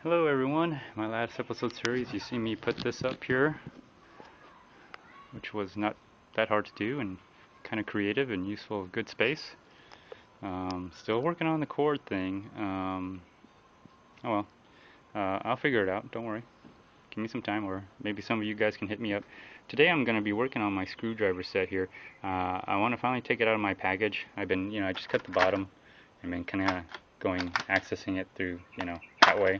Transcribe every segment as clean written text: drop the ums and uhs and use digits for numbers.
Hello everyone, my last episode series, you see me put this up here, which was not that hard to do and kind of creative and useful, good space. Still working on the chord thing. I'll figure it out, don't worry. Give me some time, or maybe some of you guys can hit me up. Today I'm going to be working on my screwdriver set here. I want to finally take it out of my package. I just cut the bottom and been kind of accessing it through, that way.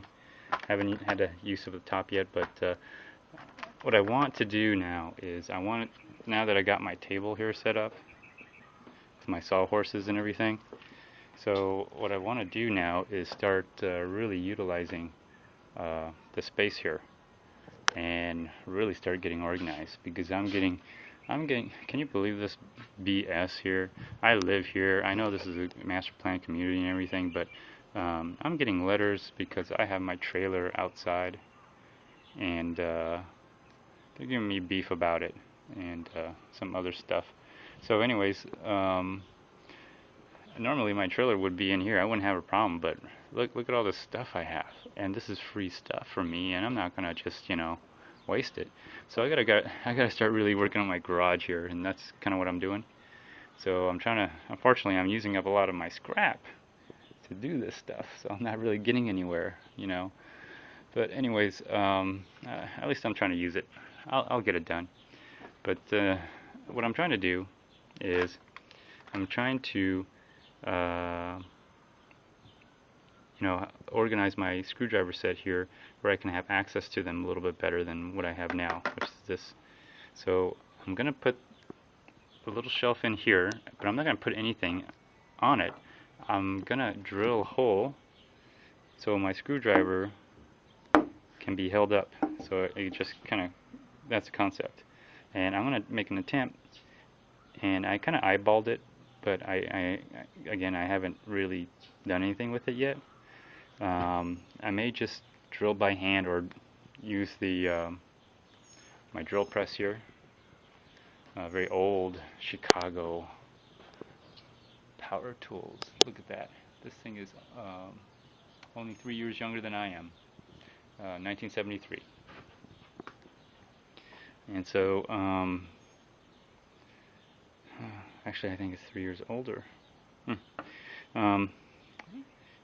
Haven't had a use of the top yet, but what I want to do now is now that I got my table here set up with my sawhorses and everything, so what I want to do now is start really utilizing the space here and really start getting organized, because I'm getting, can you believe this BS here? I live here. I know this is a master plan community and everything, but I'm getting letters because I have my trailer outside, and they're giving me beef about it and some other stuff. So anyways, normally my trailer would be in here. I wouldn't have a problem, but look at all this stuff I have, and this is free stuff for me, and I'm not gonna just waste it. So I gotta start really working on my garage here, and that's kind of what I'm doing. So unfortunately I'm using up a lot of my scrap to do this stuff, so I'm not really getting anywhere, but anyways, at least I'm trying to use it. I'll get it done. But what I'm trying to do is I'm trying to organize my screwdriver set here where I can have access to them a little bit better than what I have now, which is this. So I'm gonna put a little shelf in here, but I'm not gonna put anything on it. I'm gonna drill a hole so my screwdriver can be held up, so it just that's the concept. And I'm gonna make an attempt, and I kind of eyeballed it, but again, I haven't really done anything with it yet. I may just drill by hand or use the my drill press here, very old Chicago power tools. Look at that. This thing is only 3 years younger than I am. 1973. And so, actually I think it's 3 years older.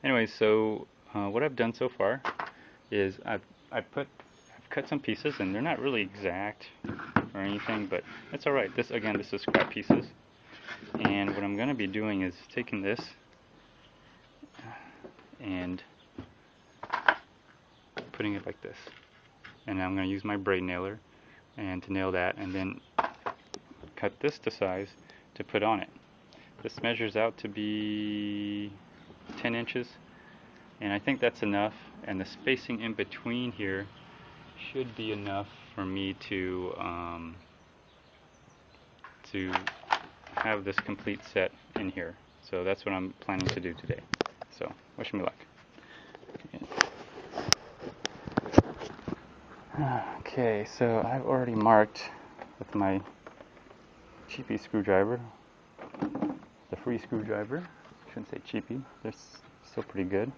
Anyway, so what I've done so far is I've cut some pieces, and they're not really exact or anything, but it's alright. This is scrap pieces. And what I'm going to be doing is taking this and putting it like this. And I'm going to use my braid nailer and to nail that, and then cut this to size to put on it. This measures out to be 10 inches, and I think that's enough, and the spacing in between here should be enough for me to have this complete set in here. So that's what I'm planning to do today. So wish me luck. Okay, so I've already marked with my cheapy screwdriver, the free screwdriver, shouldn't say cheapy, they're still pretty good,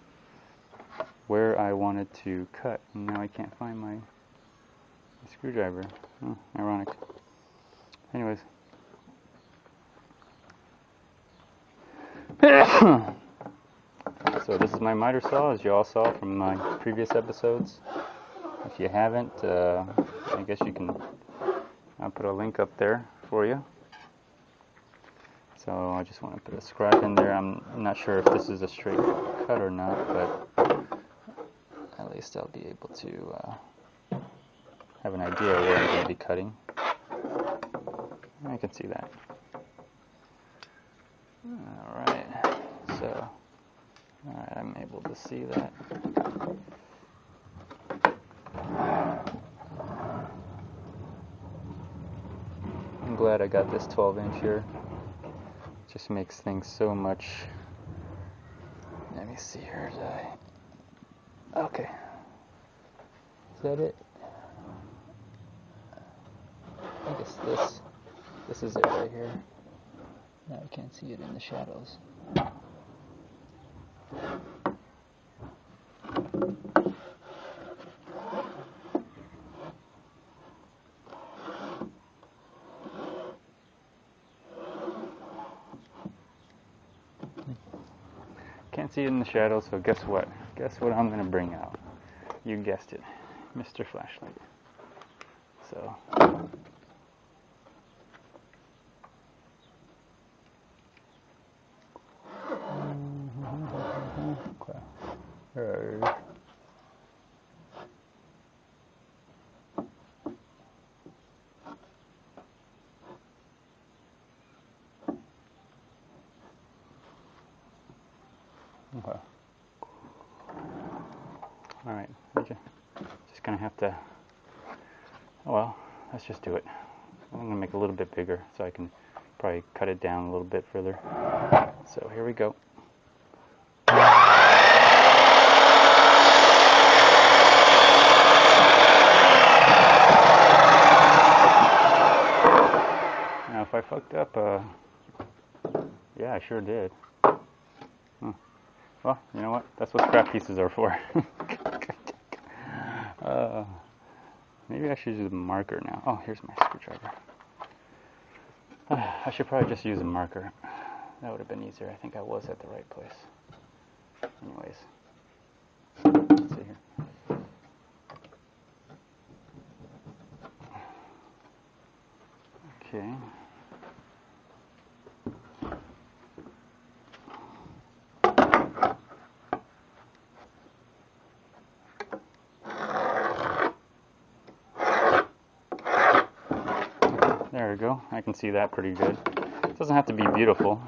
where I wanted to cut. And now I can't find my screwdriver. Oh, ironic. Anyways. So this is my miter saw, as you all saw from my previous episodes. If you haven't, I guess you can, I'll put a link up there for you. So I just want to put a scribe in there. I'm not sure if this is a straight cut or not, but at least I'll be able to have an idea where I'm going to be cutting. I can see that. Alright, so I'm able to see that. I'm glad I got this 12-inch here. Just makes things so much. Let me see here. Okay. Is that it? I guess this is it right here. Now I can't see it in the shadows. see it in the shadows, so guess what? Guess what I'm going to bring out? You guessed it, Mr. Flashlight. So, okay. Okay. All right, just gonna have to, oh well, let's just do it. I'm gonna make it a little bit bigger so I can probably cut it down a little bit further. So here we go. Now if I fucked up, yeah, I sure did. Well, you know what? That's what scrap pieces are for. Maybe I should use a marker now. Oh, here's my screwdriver. I should probably just use a marker. That would have been easier. I think I was at the right place. Anyways, let's see here. Okay. There we go. I can see that pretty good. It doesn't have to be beautiful.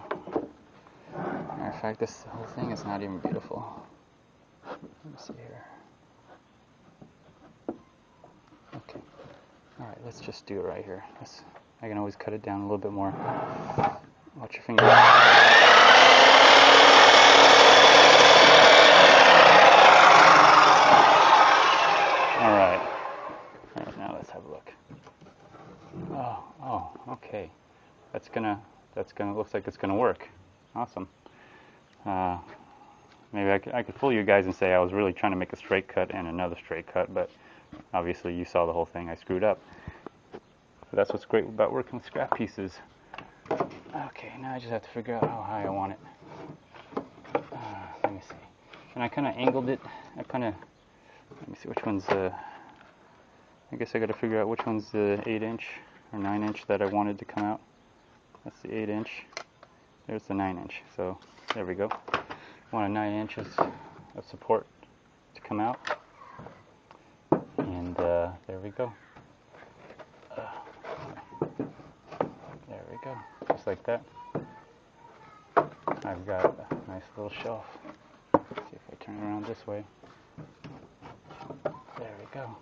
Matter of fact, this whole thing is not even beautiful. Let me see here. Okay. Alright, let's just do it right here. I can always cut it down a little bit more. Watch your finger. Alright. Alright, now let's have a look. Oh, okay. Looks like it's gonna work. Awesome. Maybe I could fool you guys and say I was really trying to make a straight cut and another straight cut, but obviously you saw the whole thing. I screwed up. So that's what's great about working with scrap pieces. Okay, now I just have to figure out how high I want it. Let me see. And I kind of angled it. Let me see which one's I guess I got to figure out which one's the 8-inch or 9-inch that I wanted to come out. That's the 8-inch. There's the 9-inch. So there we go. I want a 9 inches of support to come out. And there we go. There we go. Just like that. I've got a nice little shelf. Let's see if I turn it around this way. There we go.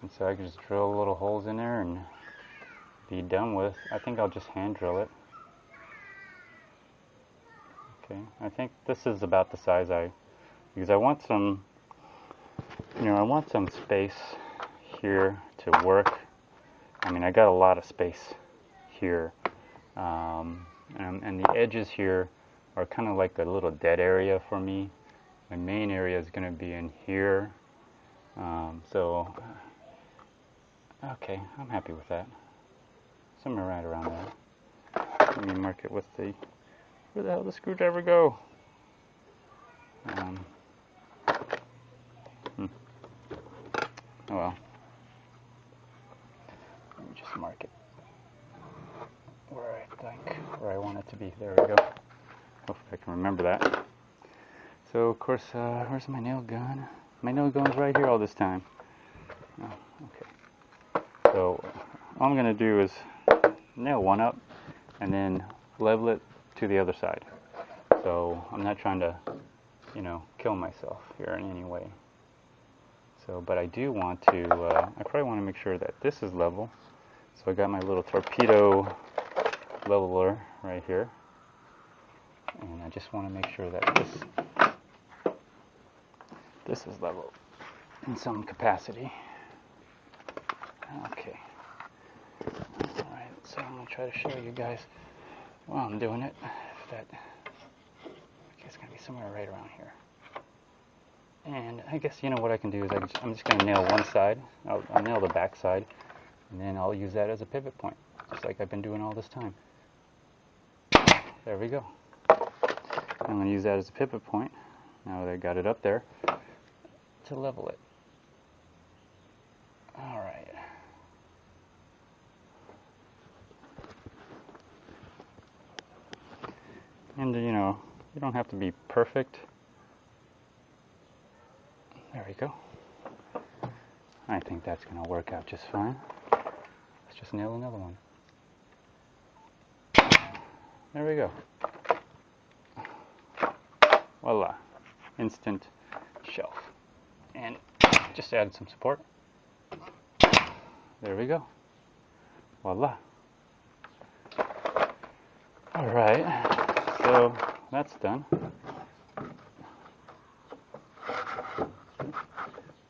And so I can just drill little holes in there and be done with. I think I'll just hand drill it. Okay, I think this is about the size because I want some, I want some space here to work. I mean, I got a lot of space here, and the edges here are kind of like a little dead area for me. My main area is going to be in here, so okay, I'm happy with that. Somewhere right around there. Let me mark it with the. Where the hell did the screwdriver go? Oh well. Let me just mark it where I want it to be. There we go. Hopefully I can remember that. So of course, where's my nail gun? My nail gun's right here all this time. Oh, okay. So all I'm gonna do is nail one up and then level it to the other side. So I'm not trying to, kill myself here in any way. So, but I do want to, I probably want to make sure that this is level. So I got my little torpedo leveler right here. And I just want to make sure that this is level in some capacity. Okay. Alright, so I'm going to try to show you guys while I'm doing it. It's going to be somewhere right around here. And I guess what I can do is I'm just going to nail one side. I'll nail the back side, and then I'll use that as a pivot point, just like I've been doing all this time. There we go. I'm going to use that as a pivot point, now that I got it up there, to level it. Alright. And you know, you don't have to be perfect. There we go. I think that's going to work out just fine. Let's just nail another one. There we go. Voila. Instant shelf. And just added some support. There we go. Voila. Alright, so that's done.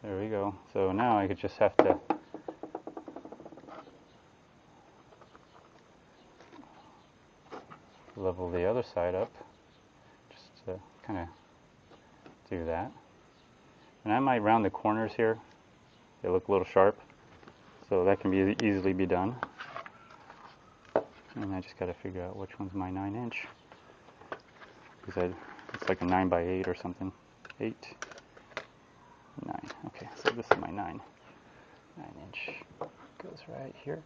There we go. So now I could just have to level the other side up, just to kind of do that. And I might round the corners here. They look a little sharp, so that can be easily be done. And I just got to figure out which one's my 9-inch, because it's like a 9x8 or something. 8, 9. Okay, so this is my 9-inch. Goes right here.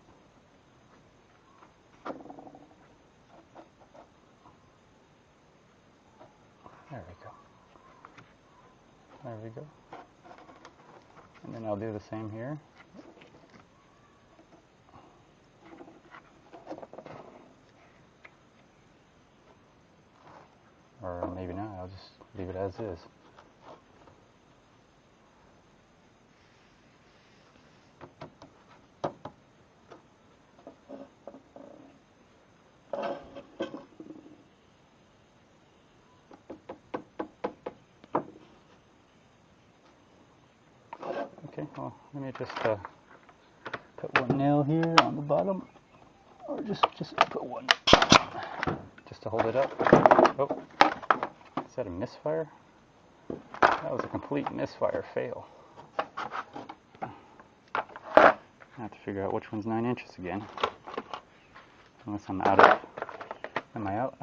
There we go. There we go. And then I'll do the same here. Or maybe not, I'll just leave it as is. Okay, well, let me just put one nail here on the bottom, or just put one, just to hold it up. Oh, is that a misfire? That was a complete misfire fail. I have to figure out which one's 9 inches again. Unless I'm out of, am I out?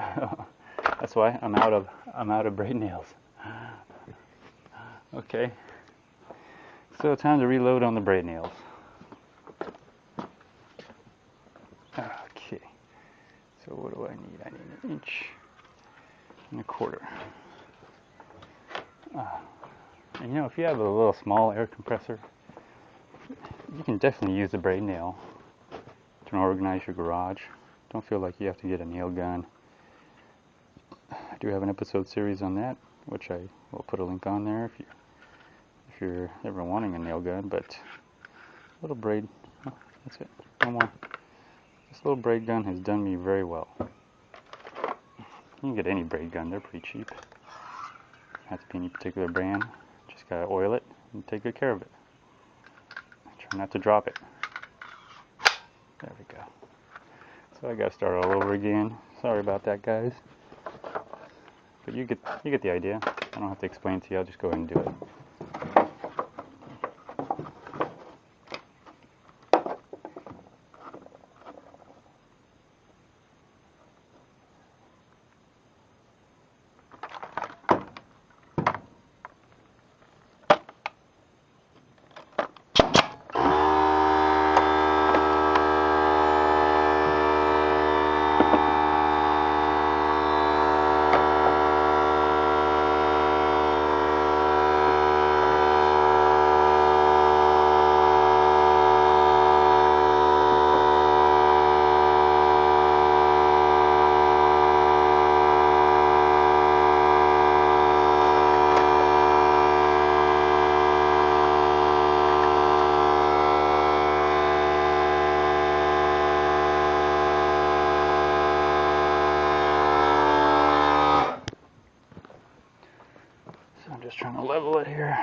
That's why I'm out of braid nails. Okay. So time to reload on the braid nails. Okay. So what do I need? I need 1.25 inches. And you know, if you have a little small air compressor, you can definitely use the braid nail to organize your garage. Don't feel like you have to get a nail gun. I do have an episode series on that, which I will put a link on there if you're ever wanting a nail gun. But a little braid, oh, that's it, no more. This little braid gun has done me very well. You can get any braid gun, they're pretty cheap. Don't have to be any particular brand. Just gotta oil it and take good care of it. Try not to drop it. There we go. So I gotta start all over again. Sorry about that, guys. But you get the idea. I don't have to explain it to you. I'll just go ahead and do it. I'm just trying to level it here.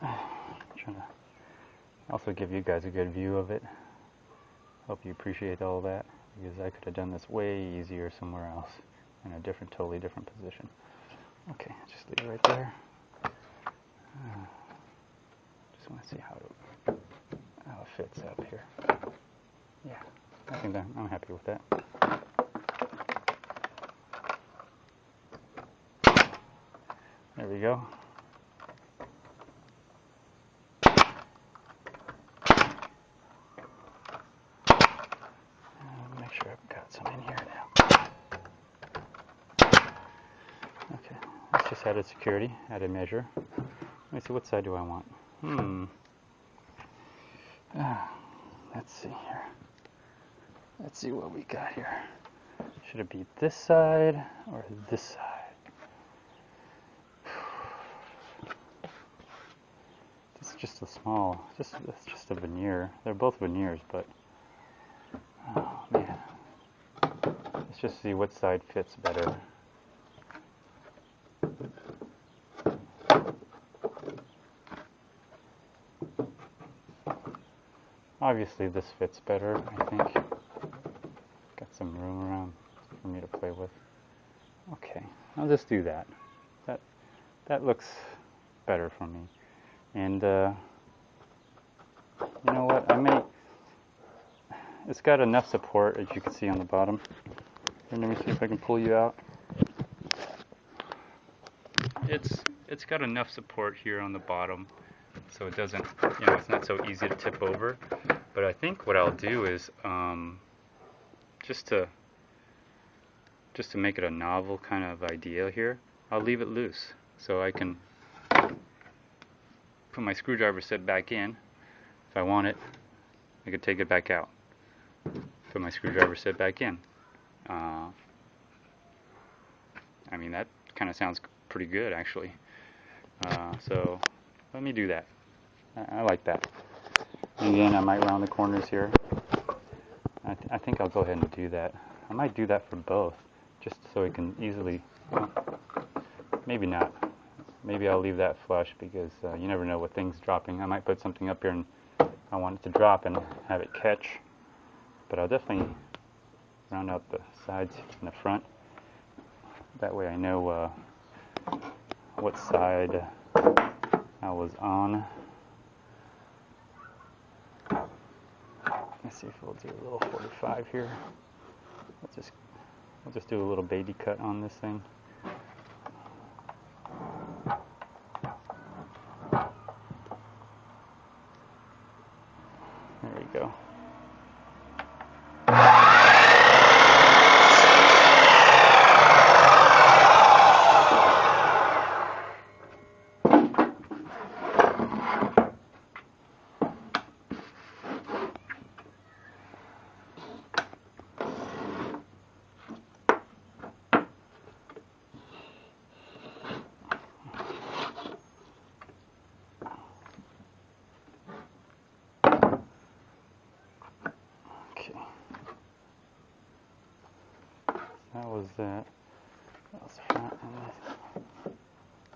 Trying to also give you guys a good view of it. Hope you appreciate all that, because I could have done this way easier somewhere else in a totally different position. Okay, just leave it right there. Just want to see how it fits up here. Yeah, I think I'm happy with that. we go. Make sure I've got some in here now. Okay, let's just add a security, add a measure. Let me see, what side do I want? Let's see here. Let's see what we got here. Should it be this side or this side? This is just a small, it's just a veneer. They're both veneers, but oh man. Let's just see what side fits better. Obviously this fits better, I think. Got some room around for me to play with. Okay, I'll just do that. That looks better for me. And you know what? It's got enough support, as you can see on the bottom. And let me see if I can pull you out. It's got enough support here on the bottom, so it doesn't, it's not so easy to tip over. But I think what I'll do is just to make it a novel kind of idea here, I'll leave it loose so I can put my screwdriver set back in. If I want it, I could take it back out. Put my screwdriver set back in. I mean, that kind of sounds pretty good, actually. So let me do that. I like that. Again, I might round the corners here. I think I'll go ahead and do that. I might do that for both, just so it can easily, well, maybe not. Maybe I'll leave that flush because you never know with things dropping. I might put something up here and I want it to drop and have it catch. But I'll definitely round out the sides and the front. That way I know what side I was on. Let's see if we'll do a little 45 here. We'll just do a little baby cut on this thing. There we go. That was that. That was the front and this.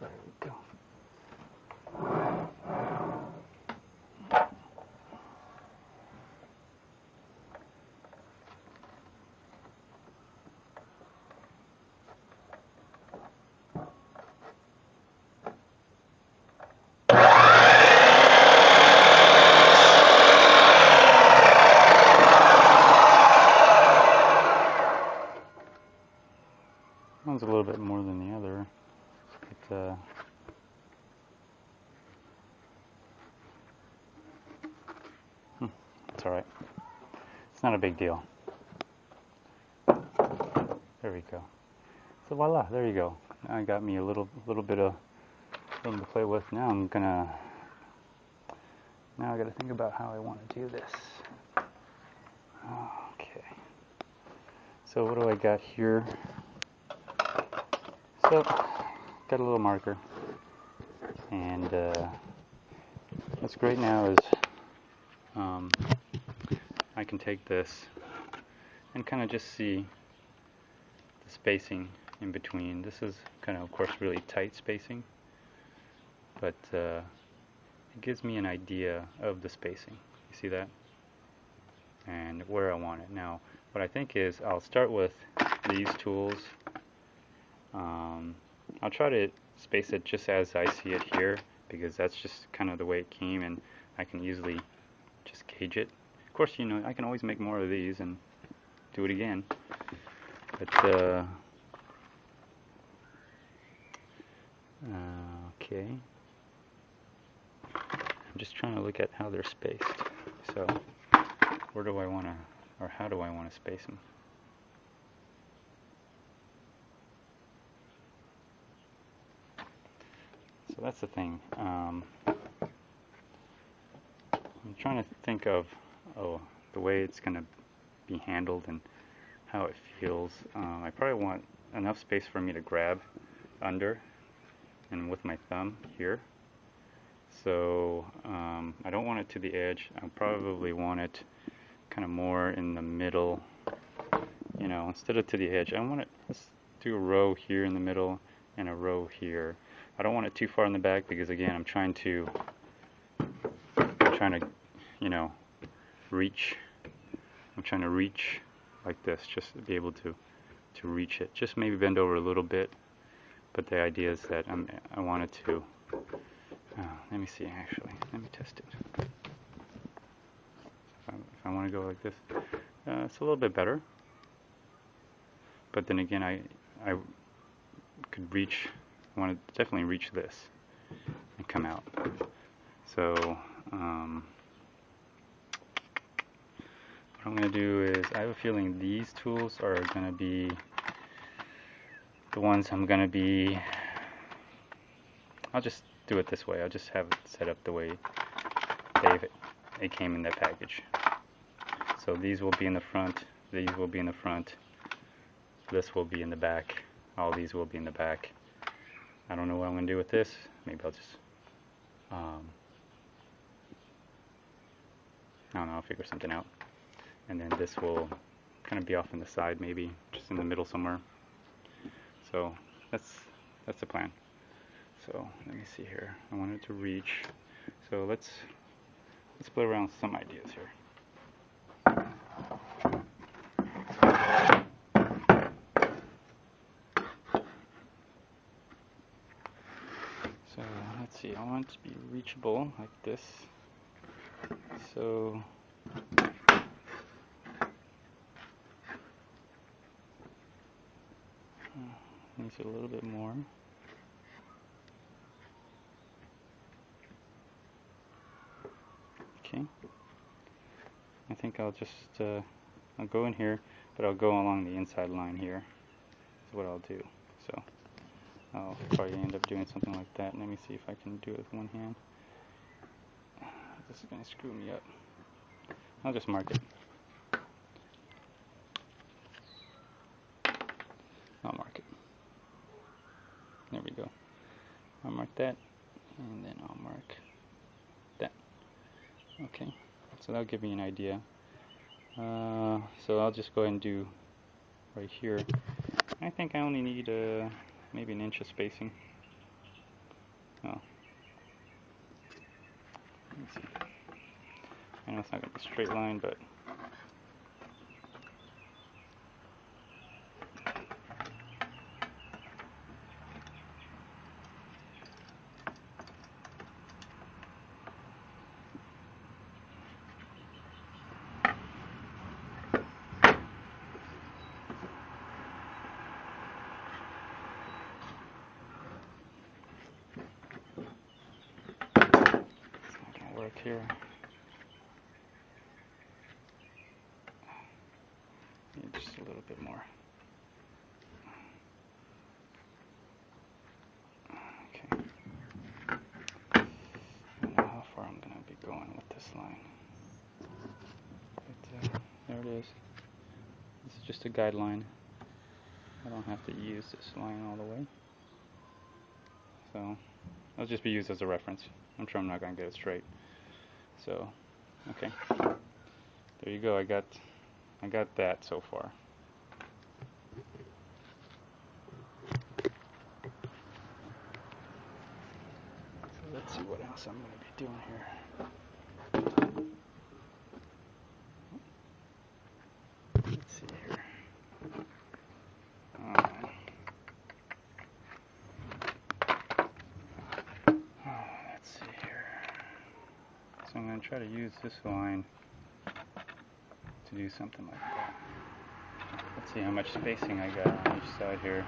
There we go. One's a little bit more than the other, but it's alright. It's not a big deal. There we go. So voila, there you go. Now I got me a little bit of room to play with. Now I gotta think about how I want to do this. Okay. So what do I got here? So, got a little marker, and what's great now is I can take this and kind of just see the spacing in between. This is kind of course, really tight spacing, but it gives me an idea of the spacing. You see that? And where I want it. Now, what I think is I'll start with these tools. I'll try to space it just as I see it here, because that's just kind of the way it came, and I can easily just gauge it. Of course, I can always make more of these and do it again, but Okay. I'm just trying to look at how they're spaced. So, where do I want to, or how do I want to space them? So that's the thing. I'm trying to think of, the way it's going to be handled and how it feels. I probably want enough space for me to grab under and with my thumb here. So I don't want it to the edge. I probably want it kind of more in the middle. You know, instead of to the edge, I want it. Let's do a row here in the middle and a row here. I don't want it too far in the back because again, I'm trying to, you know, reach. I'm trying to reach like this, just to be able to reach it. Just maybe bend over a little bit. But the idea is that I want it to. Let me see. Actually, let me test it. If I want to go like this, it's a little bit better. But then again, I could reach. I want to definitely reach this and come out. So what I'm going to do is, I have a feeling these tools are going to be the ones I'm going to be. I'll just do it this way. I'll just have it set up the way it came in that package. So these will be in the front, these will be in the front, this will be in the back, all these will be in the back. I don't know what I'm going to do with this. Maybe I'll just, I don't know, I'll figure something out. And then this will kind of be off on the side, maybe just in the middle somewhere. So that's the plan. So let me see here. I wanted to reach. So let's play around with some ideas here. So let's see. I want it to be reachable like this. So makes it a little bit more. Okay. I think I'll just I'll go in here, but I'll go along the inside line here. Is what I'll do. So I'll probably end up doing something like that. Let me see if I can do it with one hand. This is gonna screw me up. I'll just mark it. I'll mark it. There we go. I'll mark that, and then I'll mark that. Okay, so that'll give me an idea. So I'll just go ahead and do right here. I think I only need maybe an inch of spacing. Oh, let me see. I know it's not going to be a straight line, but it's not going to work here. Need just a little bit more. Okay. I don't know how far I'm going to be going with this line. But there it is. This is just a guideline. I don't have to use this line all the way. So it'll just be used as a reference. I'm sure I'm not going to get it straight. So, okay. There you go. I got that so far. So let's see what else I'm going to be doing here. Let's see here. Let's see here. So I'm going to try to use this line to do something like that. Let's see how much spacing I got on each side here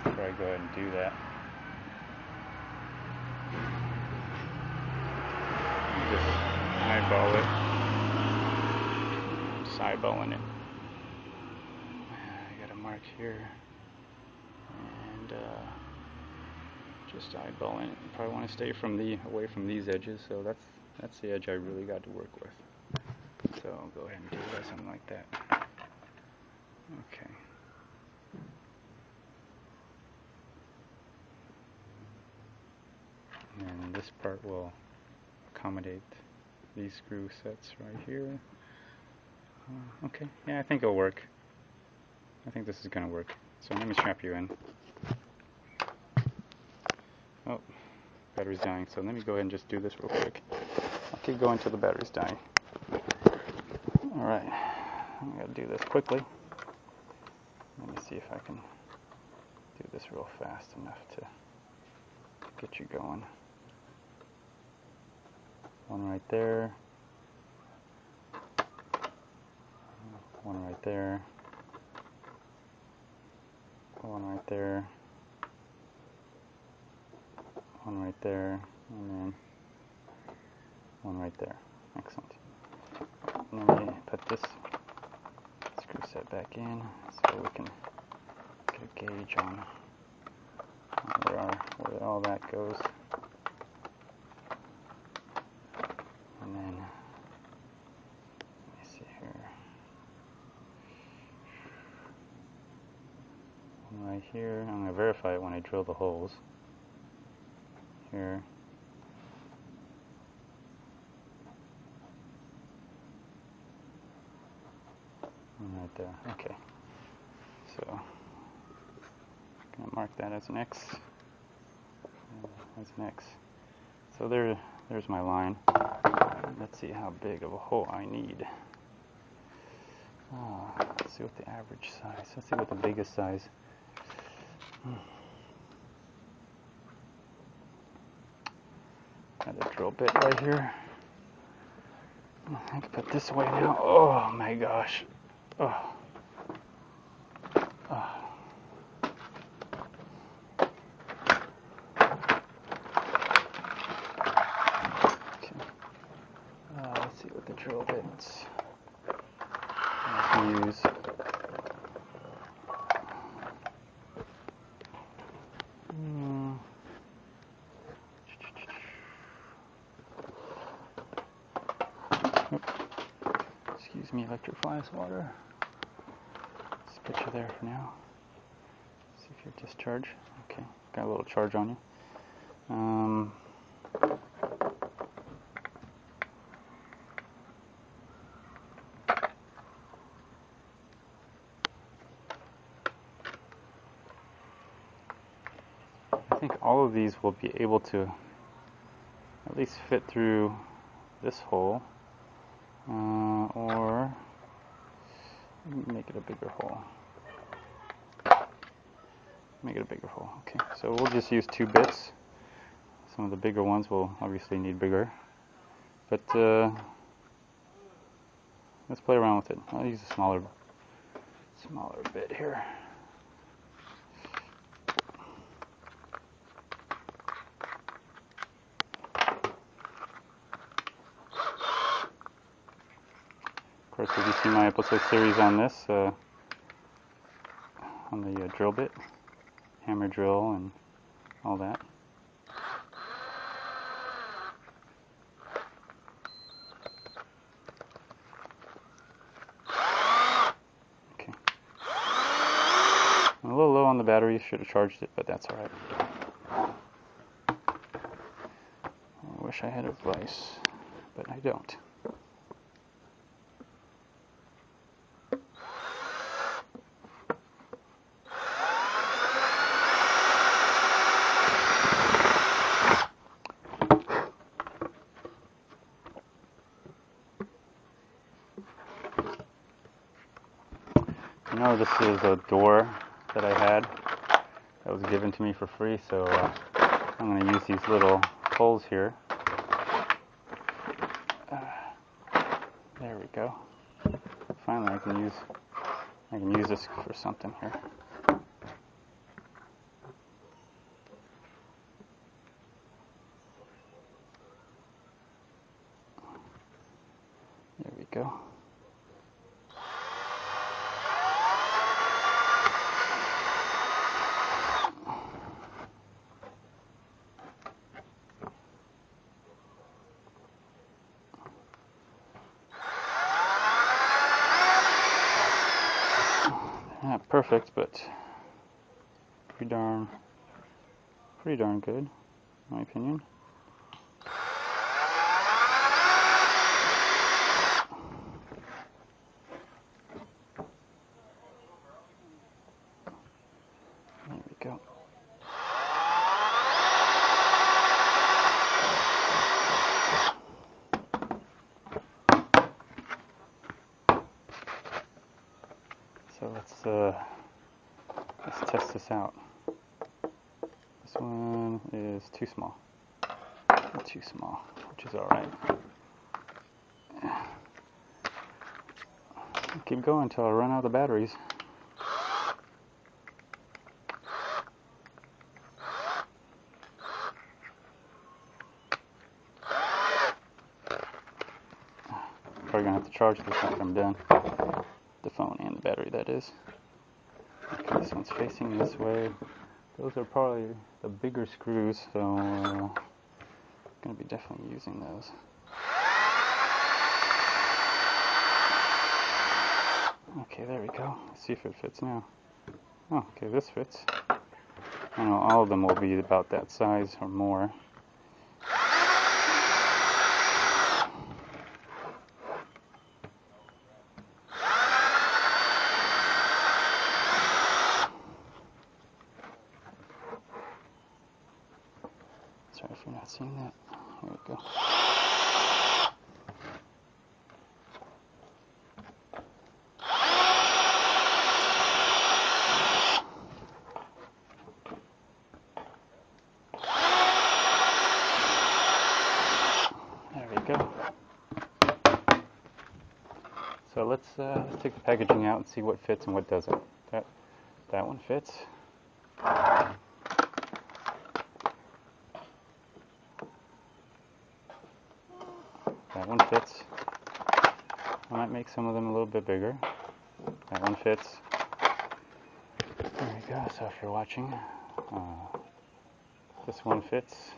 before I go ahead and do that. eyeball it. I'm eyeballing it. I got a mark here, and just eyeballing it. Probably want to stay away from these edges, so that's the edge I really got to work with. So I'll go ahead and do something like that. Okay. And this part will accommodate these screw sets right here. Okay, yeah, I think it'll work. I think this is going to work. So let me strap you in. Oh, battery's dying, so let me go ahead and just do this real quick. I'll keep going until the battery's dying. Alright, I'm going to do this quickly. Let me see if I can do this real fast enough to get you going. One right there. One right there. One right there. One right there. And then one right there. Excellent. Let me put this screw set back in so we can get a gauge on where all that goes. And then, let me see here. One right here. I'm going to verify it when I drill the holes. Here. Right there. Okay. So I'm gonna mark that as an X. As an X. So there's my line. Let's see how big of a hole I need. Let's see what the average size. Let's see what the biggest size. Got a drill bit right here. I can put this away now. Oh my gosh. Oh. Oh. Okay. Let's see what the drill bits I can use. Excuse me, electric flash water. Let's put you there for now. See if you're discharged. Okay, got a little charge on you. I think all of these will be able to at least fit through this hole, or make it a bigger hole. Make it a bigger hole. Okay, so we'll just use 2 bits. Some of the bigger ones will obviously need bigger, but let's play around with it. I'll use a smaller bit here. Of course, if you see my episode series on this, on the drill bit, hammer drill, and all that. Okay. I'm a little low on the battery, should have charged it, but that's alright. I wish I had advice, but I don't. You know, this is a door that I had that was given to me for free, so I'm going to use these little holes here. There we go. Finally, I can use this for something here. go. Not perfect, but pretty darn good, in my opinion. There we go. So let's test this out. This one is too small. Too small, which is alright. Keep going until I run out of the batteries. Probably gonna have to charge this after I'm done. The phone and the battery, that is. Okay, this one's facing this way. Those are probably the bigger screws, so I'm gonna be definitely using those. Okay, there we go. Let's see if it fits now. Oh, okay, this fits. I know all of them will be about that size or more. Sorry if you're not seeing that. Here we go. There we go. So let's take the packaging out and see what fits and what doesn't. That one fits. That one fits. I might make some of them a little bit bigger. That one fits. There we go. So if you're watching, this one fits.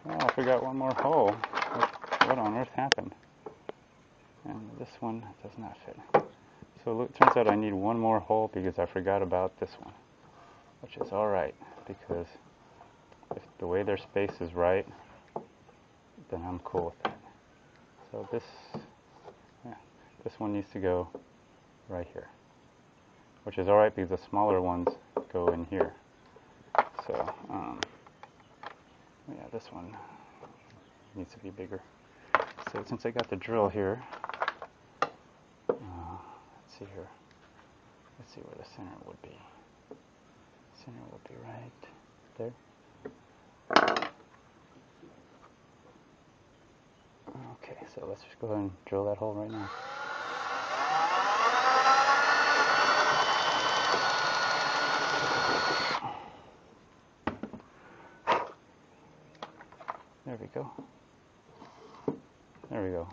Oh, I forgot one more hole. What on earth happened? And this one does not fit. So it turns out I need one more hole because I forgot about this one, which is alright, because if the way their space is right, then I'm cool with that. So this one needs to go right here, which is alright because the smaller ones go in here. So yeah, this one needs to be bigger. So since I got the drill here, let's see here. Let's see where the center would be. Center would be right there. Okay, so let's just go ahead and drill that hole right now. There we go. There we go.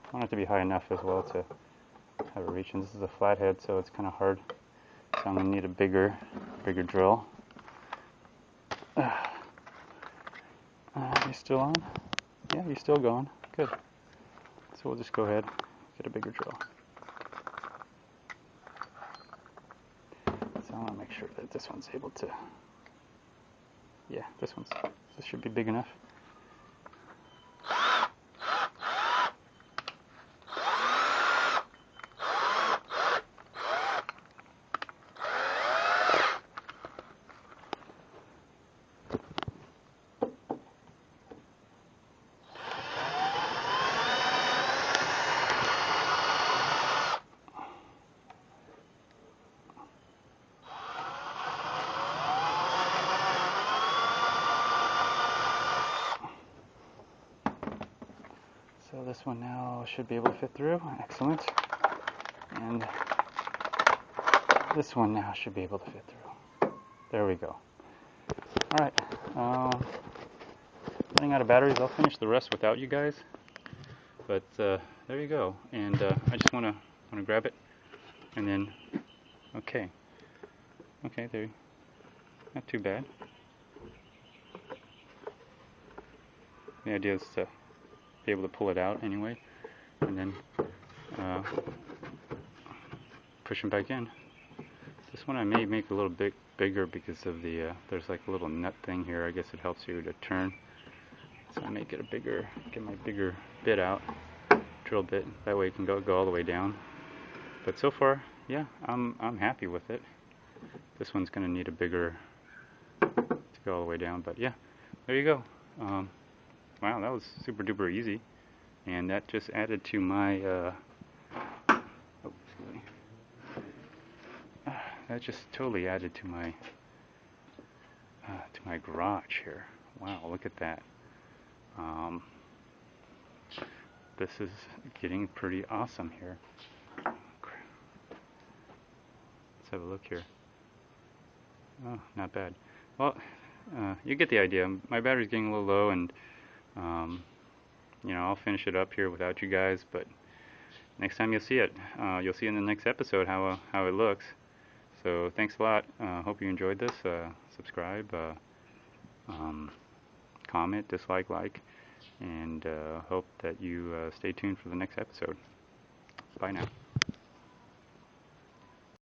I want it to be high enough as well to have a reach. And this is a flathead, so it's kind of hard. So I'm going to need a bigger drill. You still on? Yeah, you're still going. Good. So we'll just go ahead, get a bigger drill. So I want to make sure that this one's able to, yeah, this should be big enough. So this one now should be able to fit through. Excellent. And this one now should be able to fit through. There we go. Alright. Running out of batteries. I'll finish the rest without you guys. But there you go. And I just want to grab it, and then okay, there, not too bad. The idea is to be able to pull it out anyway, and then push them back in. This one I may make a little bit bigger because of the there's like a little nut thing here. I guess it helps you to turn. So I may get my bigger bit out, drill bit. That way it can go all the way down. But so far, yeah, I'm happy with it. This one's gonna need a bigger to go all the way down. But yeah, there you go. Wow, that was super duper easy, and that just added to my that just totally added to my garage here. Wow, look at that. This is getting pretty awesome here. Let's have a look here. Oh, not bad. Well, you get the idea. My battery's getting a little low, and you know, I'll finish it up here without you guys. But next time you'll see it in the next episode how it looks. So thanks a lot. Hope you enjoyed this. Subscribe, comment, dislike, like, and hope that you stay tuned for the next episode. Bye now.